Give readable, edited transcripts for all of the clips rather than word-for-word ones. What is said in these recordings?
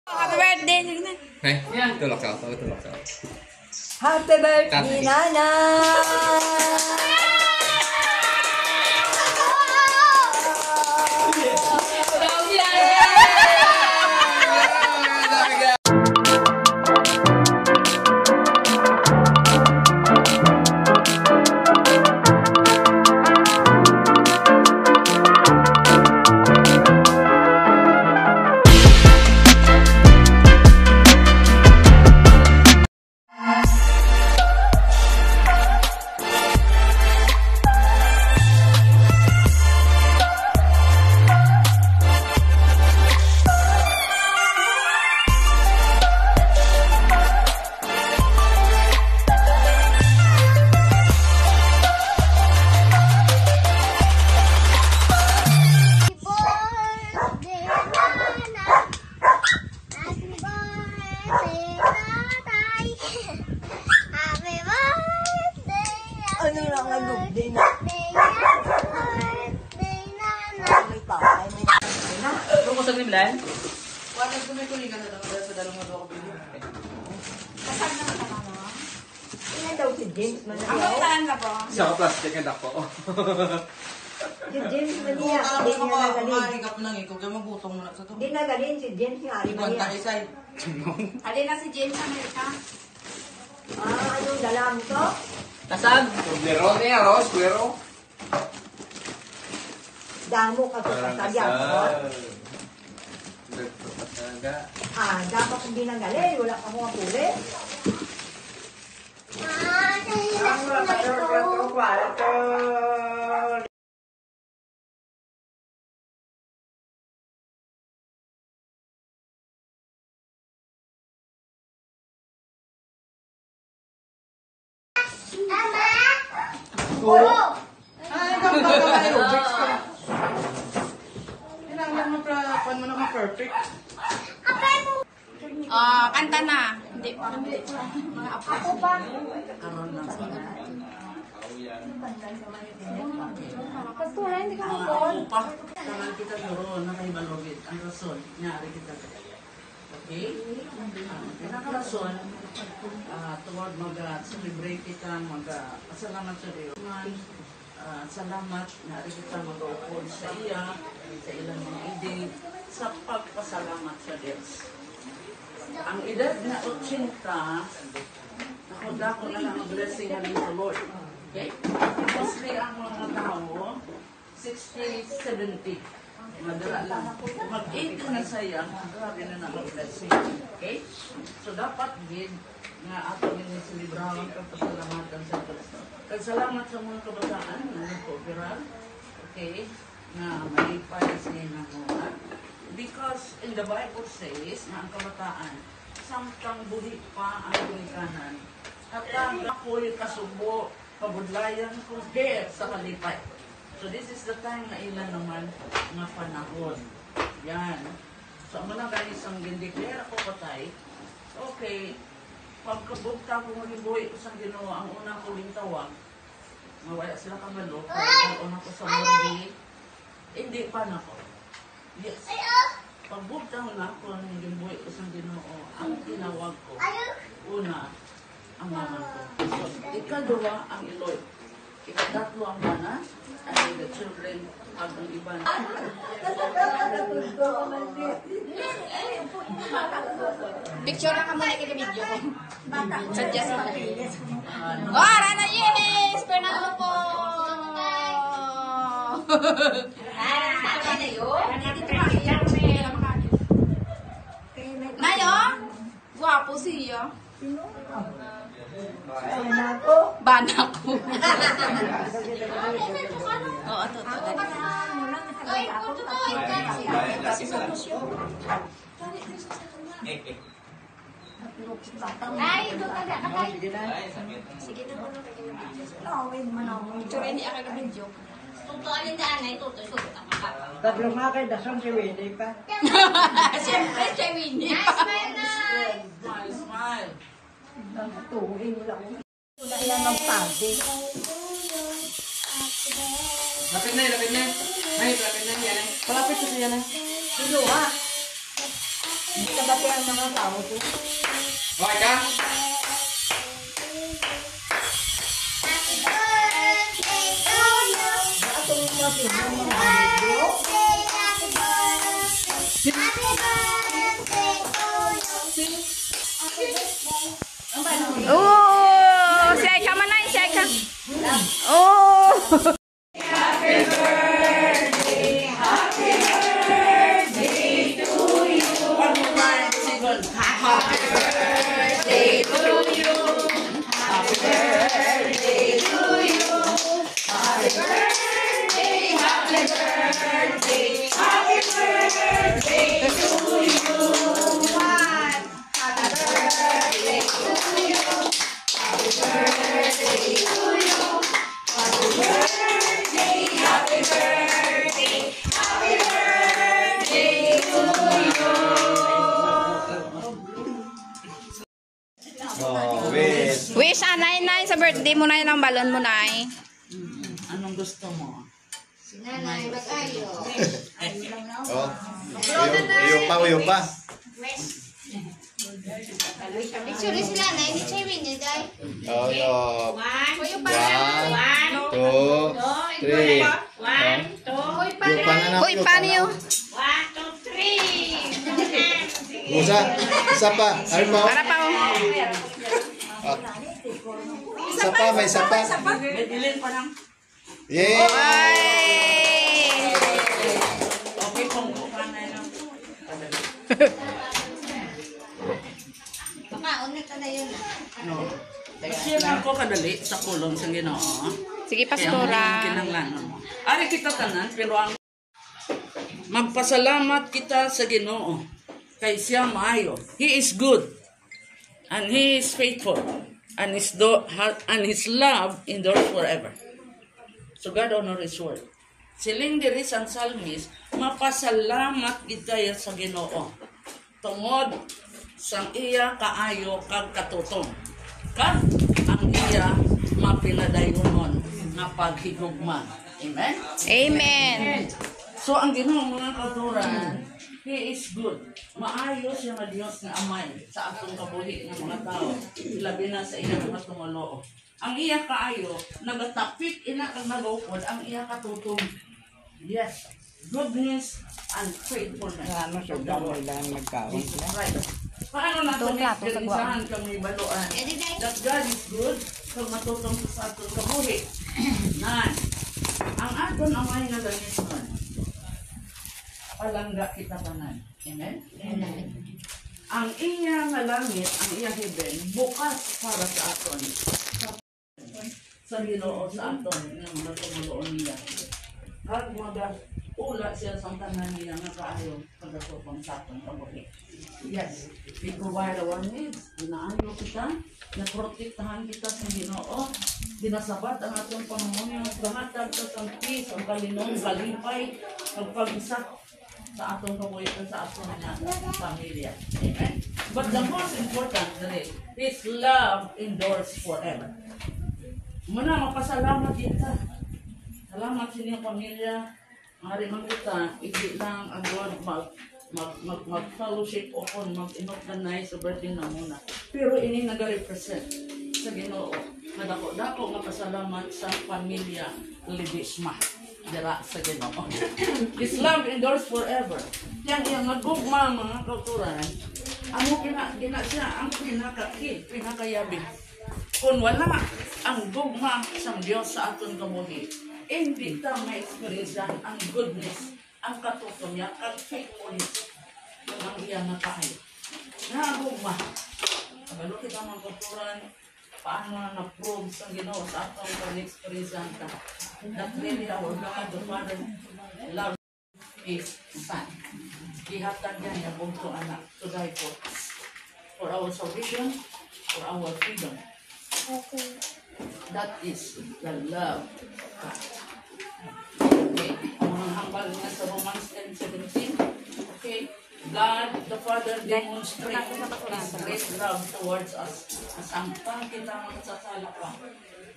Happy birthday! Này, tôi lọt sọ, tôi lọt sọ. Happy birthday, Nana! Ano lang nag-birthday na? May tatay, may tatay na. Ito mo sa Grimlan? Wala gumikulingan na daw sa dalawang mga kapilyo. Kasal na ka mo? Ilan daw si James Manila? Ang kapitaan ka po? Sa plastic ang dako. Si James Manila. Hindi niya nagalin. Mahigap lang ikaw. Kaya magutong mo na sa ito. Hindi nagalin si James nga. Ibang taisay. Halin na si James America. Anong dala mo to? Nasaan? Kuero ni arroz, kuero. Damo ka sa kasagyan. Dapat hindi nagalin. Wala ka mga puli. Ay, kapag kayo. Kailangan mo pa mo naman perfect. Kanta na. Hindi pa. Mga apo. Ako pa. Karoon lang sa Pagtura, hindi ka mapon. Karoon kita doon, nakahibalogit. Ang rason, nyari kita. Okay? Pinakarason, toward mag-celebrate kita, mag-pasalamat sa Diyos. Salamat, nyari kita mag-upod sa iya, sa ilang mga ide, sa pagpasalamat sa Diyos. Ang edad na 80, nakuda ko na lang ang blessing ng Lord. Okay? Mostly ang mga tao, 60, 70. Madala lang. Mag-80 na saya, grabe na naka-blessing. Okay? So, dapat din nga ato din silibrahan pagpasalamatan sa Kristo. Salamat sa mga kabataan na nag-cooperar. Okay? Na malipay siya mga. Because in the Bible says na ang kabataan, samtang buhi pa ang kunikanan. At ang ako'y kasubo, pabudlayan ko there sa kalipay. So this is the time na ilan naman nga panahon. Yan. So ang mga guys ang gindeclare ako patay, okay, pagkabugta ko mag-ibuhi ko sa Ginoo, ang unang kuling tawag, mawala sila kabalo, ang unang ko sa morgue, hindi pa na ko. Yes. Pagbugta ko na ako, mag-ibuhi ko sa Ginoo, ang tinawag ko, una, ang mama ko. So, ikaduwa ang Eloy. Ikatatlo ang mana, and the children at ang iba na. Picture na ka muna kini-video ko. Sadya sa ara na yes! Fernando po! Nayo? Guwapo siya. Bana ko. Oo, ito. Ay, ito. Ay, ito talaga. Sige na po. Ito hindi ako ka-video. Tutualin daan na ito. Tatlo nga kayo, dasang si Winnie pa. Siyempre, si Winnie. Smile na! Smile. Tuwing lang. Wala yan ng party. Lapit na. May, lapit na yan. Palapit sa siya na. Sino ha? Sabati ang mga tao to. Okay ka? Ato yung mga pinang mga amigo. Oh, si Aika manay, si Aika. Oh. Oh, wait. Wish, anay, nay, sa birthday mo na ng balon mo, nay. Anong gusto mo? Oh. Uyo pa. Picture sila na, hindi siya winnie, day. Oh, yo. Kuya pa. 1, 2, 3. Uyo pa na na. Uy, paano yun? 1, 2, 3. Musa, isa pa. Ano mo? Para pa, oh. Isa pa, may isa pa. Bilin pa lang. Yay! Ay! Okay, kung bukanay lang. Makaunat na yun. No. Kasi lang ako kadali sa kulong sa Ginoo. Sige, Kaya pastora. kinanglanan mo. Ari kita tanan, pero ang magpasalamat kita sa Ginoo. Kay siya maayo. He is good. And He is faithful. And His love endures forever. So God honor His word. Siling diri sa Psalmist, mapasalamat kita sa Ginoo. Tungod sang iya kaayo kag katutong. Kag ang iya mapinadayonon nga paghigugma. Amen? Amen. So ang Ginoo mga kauturan, He is good. Maayo siya nga Dios nga Amay sa atong kabuhi ng mga tao. Labi na sa iyang mga tumuloo. Ang iya kaayo, nagatapik ina kang nagawpod, ang iya katutong. Yes, goodness and faithfulness. Ano siya daw lang nagkaon. Right. Paano natin Plato, experiencehan kami baluan? That God is good kung matutong sa atong kabuhi. Nan, ang aton amay nga langit nun, palangga kita tanan. Amen? Amen. Ang iya nga langit, ang iya heaven, bukas para sa aton. Sa Ginoo sa aton, nga mga tumuloon niya. Kag mga ula siya sa tanan niya nga kaayo pagkatupang sa aton kabuhi. Yes, we provide our needs. Ginaano kita, naprotektahan kita sa Ginoo. Dinasabat ang atong pamumuno, gamatag sa sang peace, ang kalinong, kalipay, ang pag-isa sa atong kabuhitan sa atong pamilya. Amen? But the most important is love endures forever. Muna, mapasalamat kita. Salamat sa inyong pamilya. Ngari man kita, hindi lang ang God mag-fellowship o kung mag-inocanize sa birthday na muna. Pero ini nag-represent sa Ginoo. Nadako-dako nga pasalamat sa pamilya Libisma. Dira sa Ginoo. His love endures forever. Yang iyang nagugma mga kauturan, amo gina siya ang pinakakid, pinakayabi. Kung wala ang gugma sa Diyos sa aton kabuhi, hindi ta ma-experiencean ang goodness, ang katutong niya, ang faithfulness ng iyang nakahay. Nagugma. Kabalo kita mga kauturan, paano na na-prove sa Ginoo sa atong pag-experiencean ka. That really our God, the Father, love His Son. Ihatag niya niya bugto anak to die for our salvation, for our freedom. That is the love of God. Okay, ang mga hambal na sa Romans 10:17. Okay, God the Father demonstrates His great love towards us. As ang kita magsasala pa,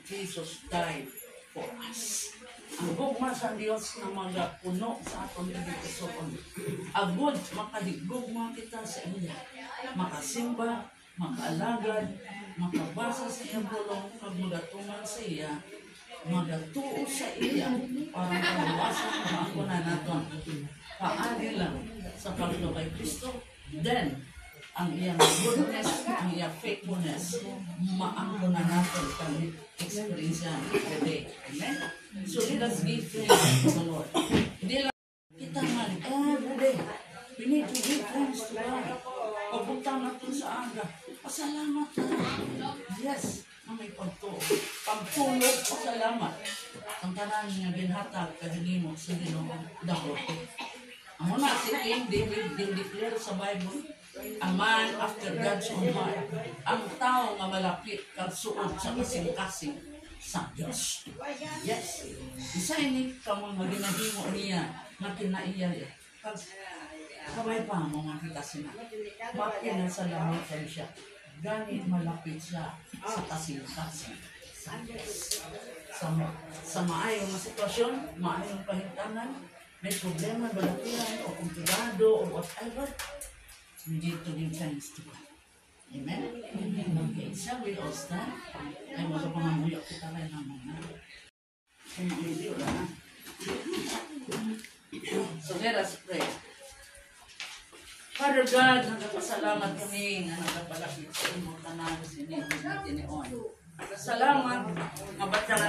Jesus died for us. Ang gugma sa Dios na mga puno sa atong ibigasuon. Agod, makahigugma kita sa iya. Makasimba, makaalagad, makabasa sa iyang bulong, pag magatungan sa iya, magatuo sa iya, para kawasan na ako na naton. Paagi lang sa paglo kay Kristo. Then, ang iyang goodness, ang iyang faithfulness, maangko na natin kami experience yan every day. Amen? So let us give thanks to the Lord. Hindi lang kita man every day. We need to give thanks to God. Pagpunta natin sa aga, pasalamat na. Yes, na may pagtuo. Pagtulog, pasalamat. Ang tanan niya ginhatag, kahinimo sa Ginoo dahil. Ang una si King David declare sa Bible, a man after God's own heart, ang tao nga malapit kag suod sa kasing-kasing sa Diyos. Yes. Isa ini kamo nga ginahimo niya nga kinaiya. Kag kamay pa mo nga kita sina. Makinasalamat siya. Gani malapit siya sa kasing-kasing sa Diyos. Sa maayong nga sitwasyon, maayong kahimtanan, may problema, balatiran, o kumpirado, o whatever, we need to give thanks to God. Amen? Okay, shall we all stand? Ay, magpapangamuyak kita rin naman na. Ay, video na. So let us pray. Father God, nagpasalamat kami na nagpalapit sa imong tanan sa inyo na tinion. Salamat nga batang